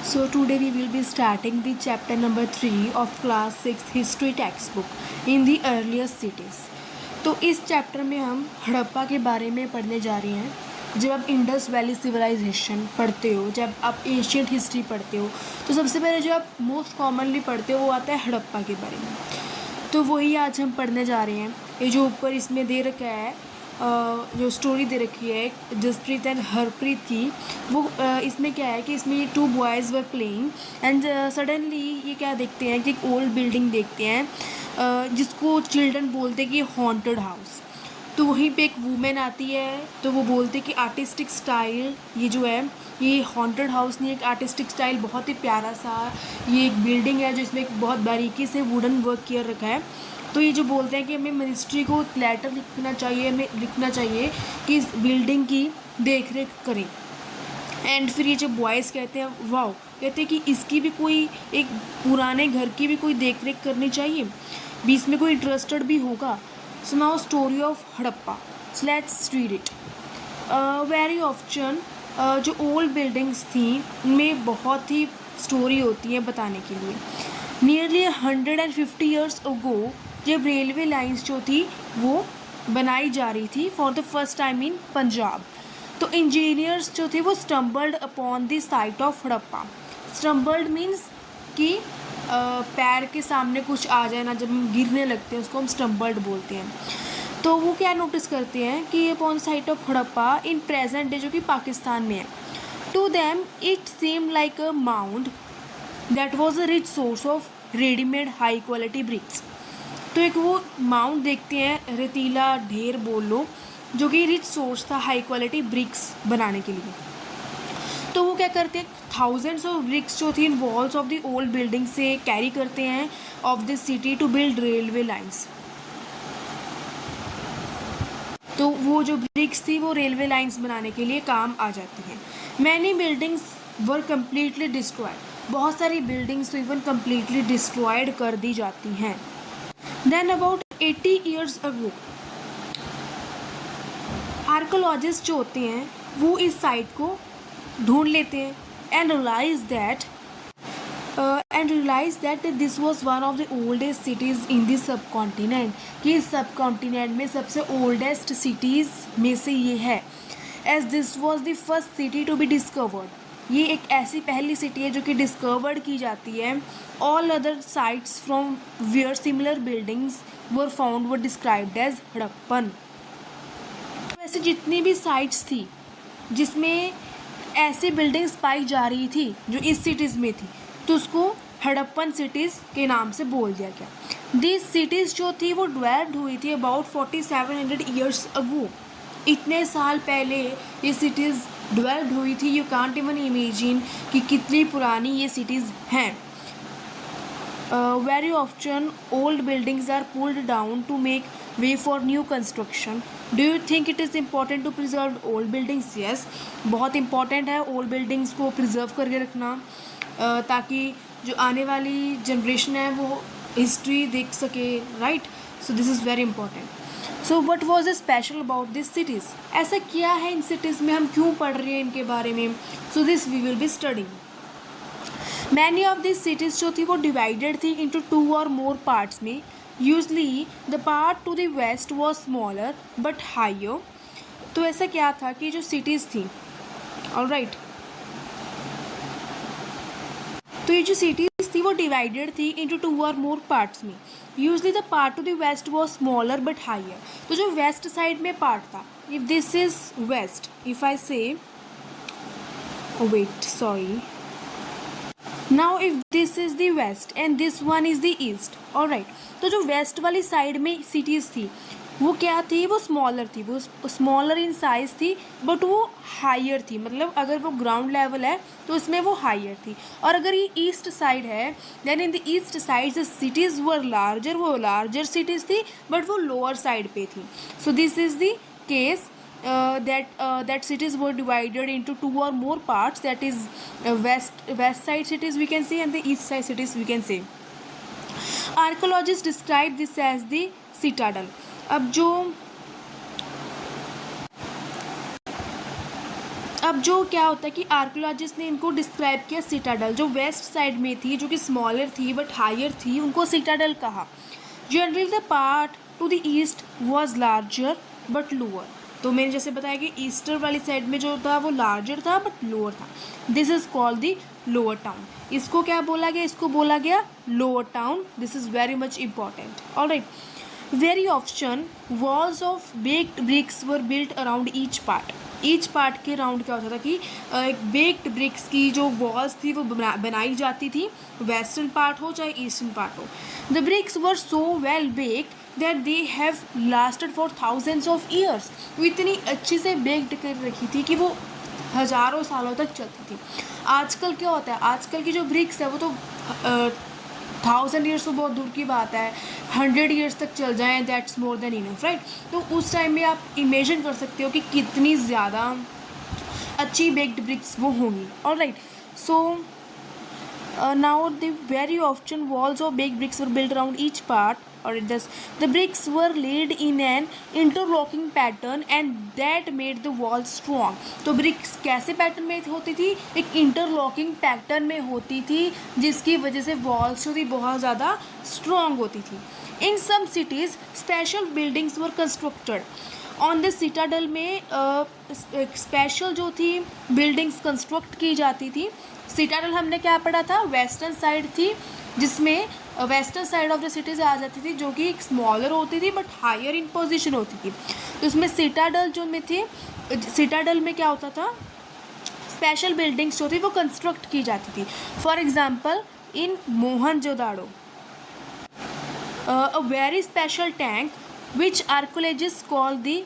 So today we will be starting the chapter number 3 of class 6 history textbook in the earliest cities. तो इस chapter में हम हड़प्पा के बारे में पढ़ने जा रहे हैं। जब आप इंडस वैली सिविलाइजेशन पढ़ते हो, जब आप एशियंट हिस्ट्री पढ़ते हो, तो सबसे पहले जो आप मोस्ट कॉमनली पढ़ते हो वो आता है हड़प्पा के बारे में। तो वही आज हम पढ़ने जा रहे हैं। ये जो ऊपर इसमें दे रखा है, जो स्टोरी दे रखी है जसप्रीत एंड हरप्रीत की, वो इसमें क्या है कि इसमें ये 2 boys were playing and suddenly ये क्या देखते हैं कि एक ओल्ड बिल्डिंग देखते हैं जिसको चिल्ड्रन बोलते हैं कि हॉन्टेड हाउस। तो वहीं पे एक वूमेन आती है, तो वो बोलते कि आर्टिस्टिक स्टाइल ये जो है ये हॉन्टेड हाउस नहीं, एक आर्टिस्टिक स्टाइल बहुत ही प्यारा सा ये एक बिल्डिंग है जिसमें एक बहुत बारीकी से वुडन वर्क किया रखा है। तो ये जो बोलते हैं कि हमें मिनिस्ट्री को लेटर लिखना चाहिए कि इस बिल्डिंग की देख रेख करें। एंड फिर ये जो बॉयज़ कहते हैं, वाओ, कहते हैं कि इसकी भी कोई एक पुराने घर की भी कोई देख रेख करनी चाहिए, भी इसमें कोई इंटरेस्टेड भी होगा। So now story of Harappa, so let's read it. Very option जो ओल्ड बिल्डिंग्स थी उनमें बहुत ही स्टोरी होती है बताने के लिए। नियरली 150 ईयर्स अगो जब रेलवे लाइंस जो थी वो बनाई जा रही थी for the first time in Punjab, तो इंजीनियर्स जो थे वो stumbled upon the site of Harappa. Stumbled means कि पैर के सामने कुछ आ जाए ना, जब हम गिरने लगते हैं उसको हम स्टम्बल्ड बोलते हैं। तो वो क्या नोटिस करते हैं कि upon site of Harappa in present day जो कि पाकिस्तान में है, to them it seem like a mound that was a rich source of readymade high quality bricks. तो एक वो माउंट देखते हैं, रेतीला ढेर बोल लो, जो कि रिच सोर्स था हाई क्वालिटी ब्रिक्स बनाने के लिए। तो वो क्या करते हैं, थाउजेंड्स ऑफ ब्रिक्स जो थी in walls of the old building से कैरी करते हैं of the city to build railway lines. तो वो जो ब्रिक्स थी वो रेलवे लाइंस बनाने के लिए काम आ जाती हैं। Many buildings were completely destroyed, बहुत सारी बिल्डिंग्स तो इवन कम्प्लीटली डिस्ट्रॉयड कर दी जाती हैं। Then about 80 years ago archaeologist जो होते हैं वो इस साइट को ढूंढ लेते हैं and realise that this was one of the oldest cities in this subcontinent, कि इस सब कॉन्टिनेंट में सबसे ओल्डेस्ट सिटीज़ में से ये है। As this was the first city to be discovered, ये एक ऐसी पहली सिटी है जो कि डिस्कवर्ड की जाती है। All other sites from where similar buildings were found were described as Harappan. वैसे जितनी भी साइट्स थी जिसमें ऐसी बिल्डिंग्स पाई जा रही थी जो इस सिटीज़ में थी, तो उसको हड़प्पन सिटीज़ के नाम से बोल दिया गया। दिस सिटीज़ जो थी वो डेवलप्ड हुई थी अबाउट 4700 ईयर्स अगो, इतने साल पहले ये सिटीज़ डेवलप्ड हुई थी। यू कांट इवन इमेजिन कि कितनी पुरानी ये सिटीज़ हैं। Very often old buildings are pulled down to make way for new construction. Do you think it is important to preserve old buildings? Yes, बहुत important है old buildings को preserve करके रखना, ताकि जो आने वाली जनरेशन है वो हिस्ट्री देख सके, right? So this is very important. So what was special about this cities, ऐसा क्या है इन सिटीज़ में, हम क्यों पढ़ रहे हैं इनके बारे में? So this we will be studying. Many of this cities जो थी वो डिवाइडेड थी इंटू 2 और मोर पार्ट्स में। Usually the part to the west was smaller but higher. तो ऐसा क्या था कि जो सिटीज़ थी, ऑलराइट, तो ये जो सिटीज़ थी वो डिवाइडेड थी इंटू 2 और मोर पार्ट्स में। Usually the part to the west was smaller but higher. तो जो वेस्ट साइड में पार्ट था, if this is west, if I say wait sorry, now if this is the west and this one is the east, alright, तो जो waste वाली side में cities थी वो क्या थी, वो स्मॉलर थी, वो स्मॉलर इन साइज़ थी, बट वो हायर थी। मतलब अगर वो ग्राउंड लेवल है तो उसमें वो हायर थी। और अगर ये ईस्ट साइड है, then in the east side the cities were larger, वो लार्जर सिटीज़ थी बट वो लोअर साइड पे थी। So this is the case that cities were divided into 2 or more parts, that is west side cities we can say and the east side cities we can say. Archaeologists describe this as the citadel. अब अब जो क्या होता है कि archaeologist ने इनको describe किया सिटाडल, जो वेस्ट साइड में थी, जो कि स्मॉलर थी बट हायर थी, उनको सिटाडल कहा। Generally the part to the east was larger but lower. तो मैंने जैसे बताया कि ईस्टर वाली साइड में जो था वो लार्जर था बट लोअर था। This is called the lower town. इसको क्या बोला गया, इसको बोला गया lower town. This is very much important. Alright, very option walls of baked bricks were built around each part. Each part के राउंड क्या होता था कि एक बेक्ड ब्रिक्स की जो वॉल्स थी वो बनाई जाती थी, वेस्टर्न पार्ट हो चाहे ईस्टर्न पार्ट हो। The bricks were so well baked that they have lasted for thousands of years. वो इतनी अच्छी से बेक्ड कर रखी थी कि वो हज़ारों सालों तक चलती थी। आजकल क्या होता है, आजकल की जो ब्रिक्स है वो तो 1000 ईयर्स तो बहुत दूर की बात है, 100 ईयर्स तक चल जाएं, that's more than enough, right. तो उस टाइम में आप इमेजिन कर सकते हो कि कितनी ज़्यादा अच्छी बेक्ड ब्रिक्स वो होंगी। Alright, so now the very often walls of baked bricks were built around each part, or the bricks were laid in an interlocking pattern and that made the walls strong। तो bricks कैसे pattern में होती थी, एक interlocking pattern में होती थी जिसकी वजह से वॉल्स जो थी बहुत ज़्यादा स्ट्रॉन्ग होती थी। In some cities special buildings were constructed on the citadel में स्पेशल जो थी बिल्डिंग्स कंस्ट्रक्ट की जाती थी। सिटाडल हमने क्या पढ़ा था, वेस्टर्न साइड थी, जिसमें western side of the cities आ जाती थी जो कि स्मॉलर होती थी बट हायर इन पोजीशन होती थी। तो इसमें सिटाडल जो में थे, सिटाडल में क्या होता था, स्पेशल बिल्डिंग्स जो थी वो कंस्ट्रक्ट की जाती थी। For example in Mohenjodaro a very special tank which archaeologist call the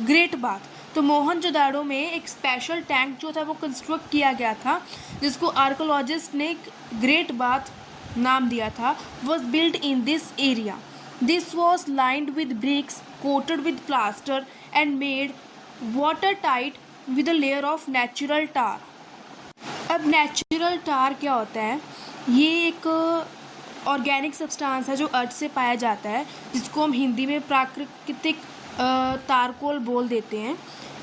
great bath. तो मोहनजोदाड़ो में एक स्पेशल टैंक जो था वो कंस्ट्रक्ट किया गया था जिसको आर्कोलॉजिस्ट ने ग्रेट बाथ नाम दिया था। Was build in this area. This was lined with bricks coated with plaster and made water tight with a layer of natural tar. अब नेचुरल टार क्या होता है, ये एक ऑर्गेनिक सब्सटेंस है जो अर्थ से पाया जाता है, जिसको हम हिंदी में प्राकृतिक तारकोल बोल देते हैं।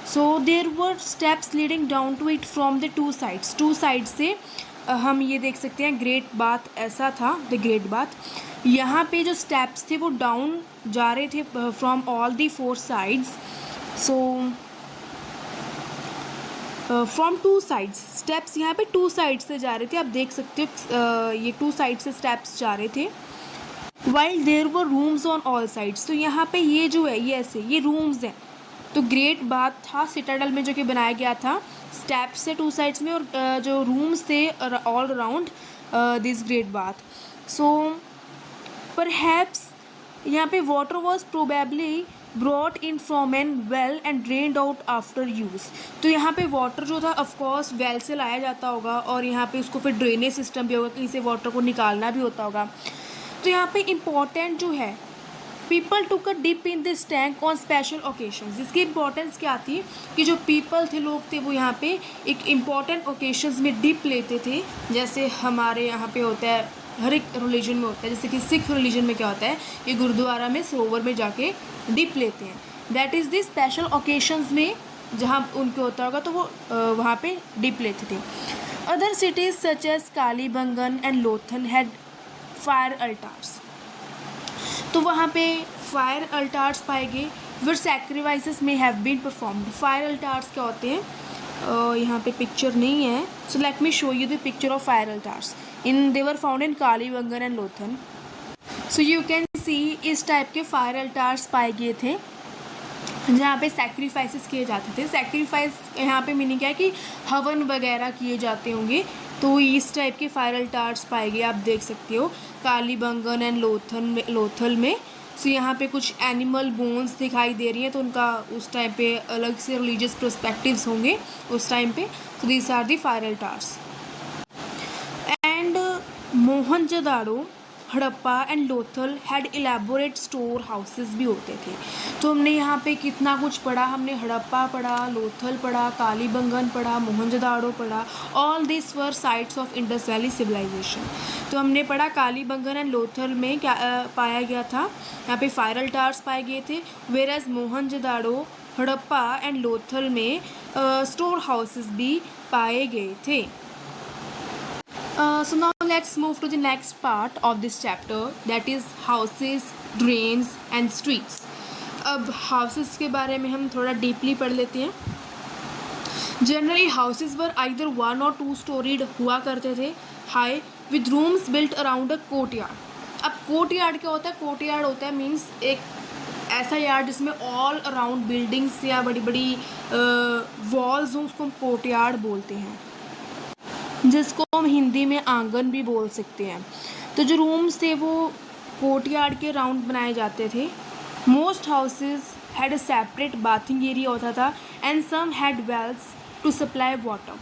So there were steps leading down to it from the two sides. Two side से हम ये देख सकते हैं, ग्रेट बाथ ऐसा था, द ग्रेट बाथ। यहाँ पे जो स्टेप्स थे वो डाउन जा रहे थे from all the 4 sides. So from 2 sides, steps यहाँ पे 2 साइड से जा रहे थे, आप देख सकते हो ये 2 साइड से स्टेप्स जा रहे थे। While there were rooms on all sides. तो यहाँ पे ये जो है ये ऐसे ये रूम्स हैं। तो ग्रेट बाथ था सिटाडल में जो कि बनाया गया था स्टेप्स से 2 साइड्स में, और जो रूम्स थे all around this great bath. So perhaps यहाँ पे water was probably brought in from an well and drained out after use. तो यहाँ पे वाटर जो था ऑफकोर्स वेल से लाया जाता होगा और यहाँ पे उसको फिर ड्रेनेज सिस्टम भी होगा, कहीं से वाटर को निकालना भी होता होगा। तो यहाँ पे इम्पॉर्टेंट जो है, people took a dip in this tank on special occasions. जिसकी इंपॉर्टेंस क्या थी कि जो पीपल थे, लोग थे, वो यहाँ पे एक इम्पॉर्टेंट ओकेशंस में डिप लेते थे। जैसे हमारे यहाँ पे होता है, हर एक रिलीजन में होता है, जैसे कि सिख रिलीजन में क्या होता है कि गुरुद्वारा में सरोवर में जाके डिप लेते हैं। That is the special occasions में जहाँ उनके होता होगा तो वो वहाँ पे डिप लेते थे। Other cities such as Kalibangan and Lothal had fire altars. तो वहाँ पे फायर अल्टार्स पाए गए, where sacrifices may have been performed. Fire altars क्या होते हैं, यहाँ पे पिक्चर नहीं है, so let me show you the picture of fire altars. They were found in Kalibangan and Lothal. So you can see इस टाइप के फायर अल्टार्स पाए गए थे जहाँ पे सैक्रिफाइसेस किए जाते थे। सैक्रिफाइस यहाँ पे मीनिंग क्या है कि हवन वगैरह किए जाते होंगे, तो इस टाइप के फायर अल्टार्स पाए गए, आप देख सकते हो कालीबंगन एंड लोथल में। सो यहाँ पे कुछ एनिमल बोन्स दिखाई दे रही हैं, तो उनका उस टाइम पे अलग से रिलीजियस पर्सपेक्टिव्स होंगे उस टाइम पे। So these are the fire altars. And Mohenjodaro, Harappa and Lothal had elaborate store houses भी होते थे। तो हमने यहाँ पे कितना कुछ पढ़ा, हमने हड़प्पा पढ़ा, लोथल पढ़ा, कालीबंगन पढ़ा, मोहनजोदाड़ो पढ़ा। All this were sites of Indus valley civilisation. तो हमने पढ़ा कालीबंगन एंड लोथल में क्या पाया गया था, यहाँ पे फायर अल्टार्स पाए गए थे। Where as Mohenjodaro, Harappa and Lothal में स्टोर हाउसेस भी पाए गए थे. So now let's move to the next part of this chapter, that is houses, drains and streets. अब houses के बारे में हम थोड़ा डीपली पढ़ लेते हैं. जनरली हाउसेज वर आइदर 1 और 2 स्टोरीड हुआ करते थे, high with rooms built around a court yard. अब कोर्ट यार्ड क्या होता है? कोर्ट यार्ड होता है मीन्स एक ऐसा यार्ड जिसमें ऑल अराउंड बिल्डिंग्स या बड़ी बड़ी वॉल्स हों, उसको हम कोर्ट यार्ड बोलते हैं, जिसको हम हिंदी में आंगन भी बोल सकते हैं. तो जो रूम्स थे वो कोर्ट यार्ड के राउंड बनाए जाते थे. Most houses had a separate bathing area होता था and some had wells to supply water,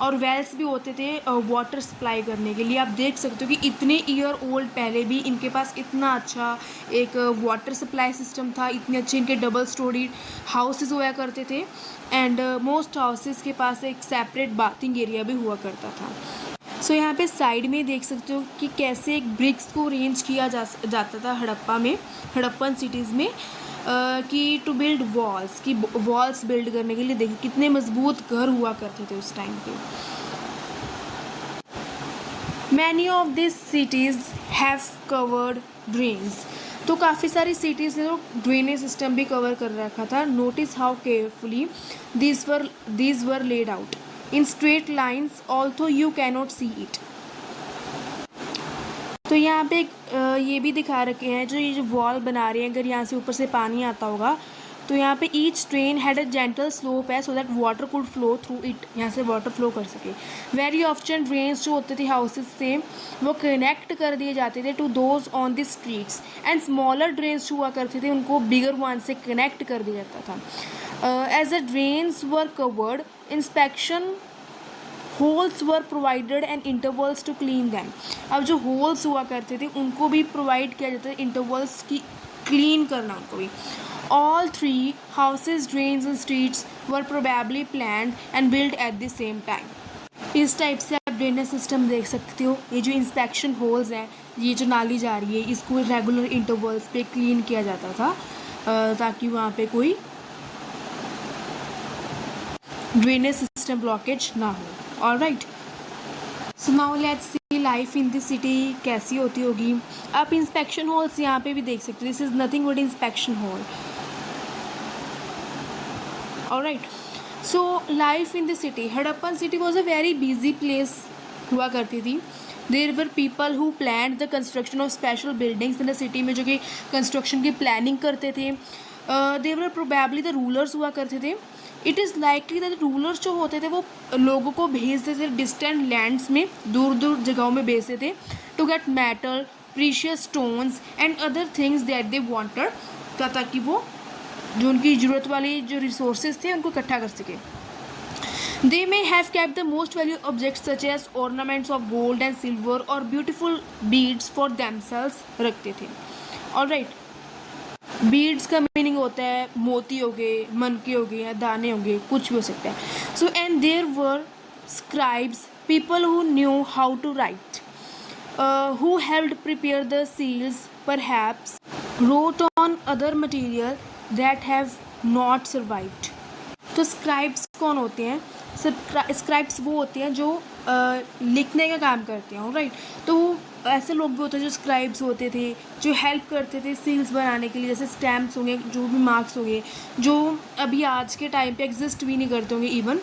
और वेल्स भी होते थे वाटर सप्लाई करने के लिए. आप देख सकते हो कि इतने ईयर ओल्ड पहले भी इनके पास इतना अच्छा एक वाटर सप्लाई सिस्टम था, इतने अच्छे इनके डबल स्टोरी हाउसेज हुआ करते थे. एंड मोस्ट हाउसेज के पास एक सेपरेट बाथिंग एरिया भी हुआ करता था. सो यहाँ पे साइड में देख सकते हो कि कैसे एक ब्रिक्स को अरेंज किया जाता था हड़प्पन सिटीज़ में, कि टू बिल्ड वॉल्स, कि वॉल्स बिल्ड करने के लिए. देखिए कितने मजबूत घर हुआ करते थे उस टाइम पे. Many of this cities have covered drains. तो काफ़ी सारी सिटीज़ ने तो ड्रेनेज सिस्टम भी कवर कर रखा था. Notice how carefully these were laid out in straight lines although you cannot see it. तो यहाँ पे ये भी दिखा रखे हैं, जो ये जो वॉल बना रहे हैं, अगर यहाँ से ऊपर से पानी आता होगा तो यहाँ पे each drain had a gentle slope है, so that water could flow through it, यहाँ से वाटर फ्लो कर सके. वेरी ऑप्शन ड्रेन्स जो होते थे हाउसेज से वो कनेक्ट कर दिए जाते थे to those on the streets, and smaller drains जो हुआ करते थे उनको बिगर वन से कनेक्ट कर दिया जाता था. As the drains were covered, inspection holes were provided and intervals to clean them. अब जो होल्स हुआ करते थे उनको भी प्रोवाइड किया जाता है, इंटरवल्स की क्लीन करना उनको भी. All 3 houses, drains and streets were probably planned and build at the same time. इस टाइप से आप ड्रेनेज सिस्टम देख सकते हो. ये जो इंस्पेक्शन होल्स हैं, ये जो नाली जा रही है, इसको रेगुलर इंटरवल्स पे क्लीन किया जाता था ताकि वहाँ पे कोई ड्रेनेज सिस्टम ब्लॉकेज ना हो. Alright, so now let's see life in the city कैसी होती होगी. आप इंस्पेक्शन होल्स यहाँ पे भी देख सकते हो. This is nothing but inspection hole. Alright, so life in the city. Harappan city was a very busy place हुआ करती थी. There were people who plan the construction of special buildings in the city में, जो कि construction की planning करते थे. There were probably the rulers हुआ करते थे. It is likely that rulers जो होते थे वो लोगों को भेजते थे डिस्टेंट लैंड्स में, दूर दूर जगहों में भेजते थे, to get metal, precious stones and other things that they wanted, ताकि वो जो उनकी ज़रूरत वाली जो रिसोर्सेज थे उनको इकट्ठा कर सके. They may have kept the most valuable objects such as ornaments of gold and silver और beautiful beads for themselves रखते थे. ऑलराइट, बीड्स का मीनिंग होता है मोती हो गए, मनके हो गए या दाने हो गए, कुछ भी हो सकता है. So and there were scribes, people who knew how to write, who helped prepare the seals, perhaps wrote on other material that have not survived. तो स्क्राइब्स कौन होते हैं? स्क्राइब्स वो होते हैं जो लिखने का काम करते हैं. राइट, तो ऐसे लोग भी होते हैं जो स्क्राइब्स होते थे, जो हेल्प करते थे सील्स बनाने के लिए, जैसे स्टैम्प्स होंगे, जो भी मार्क्स होंगे, जो अभी आज के टाइम पे एग्जिस्ट भी नहीं करते होंगे इवन,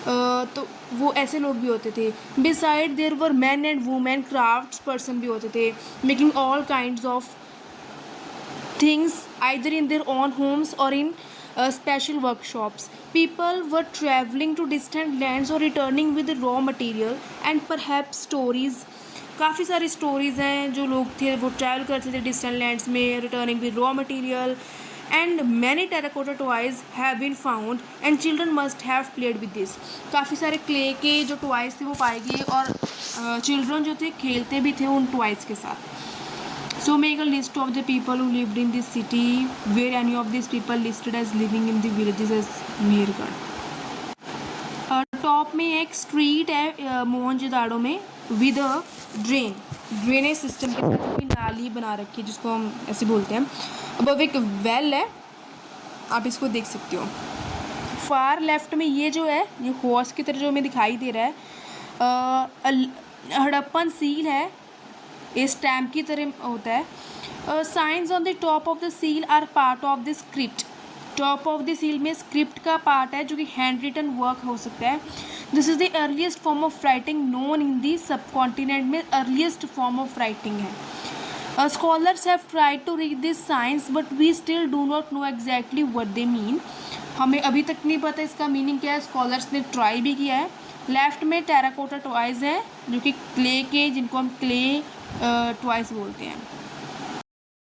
तो वो ऐसे लोग भी होते थे. Besides there were man and women crafts person भी होते थे, making all kinds of things either in their own homes और in special workshops. People were traveling to distant lands or returning with raw material and perhaps stories. काफ़ी सारी stories हैं, जो लोग थे वो ट्रैवल करते थे डिस्टेंट लैंड्स में, returning with raw material. And many terracotta toys have been found and children must have played with this. काफ़ी सारे क्ले के जो टॉयज़ थे वो पाए गए और चिल्ड्रन जो थे खेलते भी थे उन टॉयज़ के साथ. So make a list of the people who lived in this city, where any of these people listed as living in the villages as Mehergarh. Top में एक स्ट्रीट है मोहनजोदाड़ो में विद अ ड्रेनेज सिस्टम के साथ कोई नाली बना रखी है जिसको हम ऐसे बोलते हैं. अब एक वेल है आप इसको देख सकते हो। फार लेफ्ट में ये जो है, ये हॉर्स की तरह जो हमें दिखाई दे रहा है, हड़प्पन सील है, ये स्टैम्प की तरह होता है। Signs on the top of the seal are part of the script. Top of the seal में स्क्रिप्ट का पार्ट है जो कि हैंड रिटन वर्क हो सकता है। This is the earliest form of writing known in the subcontinent में earliest form of writing है। Scholars have tried to read this signs but we still do not know exactly what they mean. हमें अभी तक नहीं पता इसका meaning क्या है, स्कॉलर्स ने ट्राई भी किया है। लेफ्ट में टेराकोटा टॉयज़ हैं जो कि क्ले के, जिनको हम क्ले टॉयज़ बोलते हैं।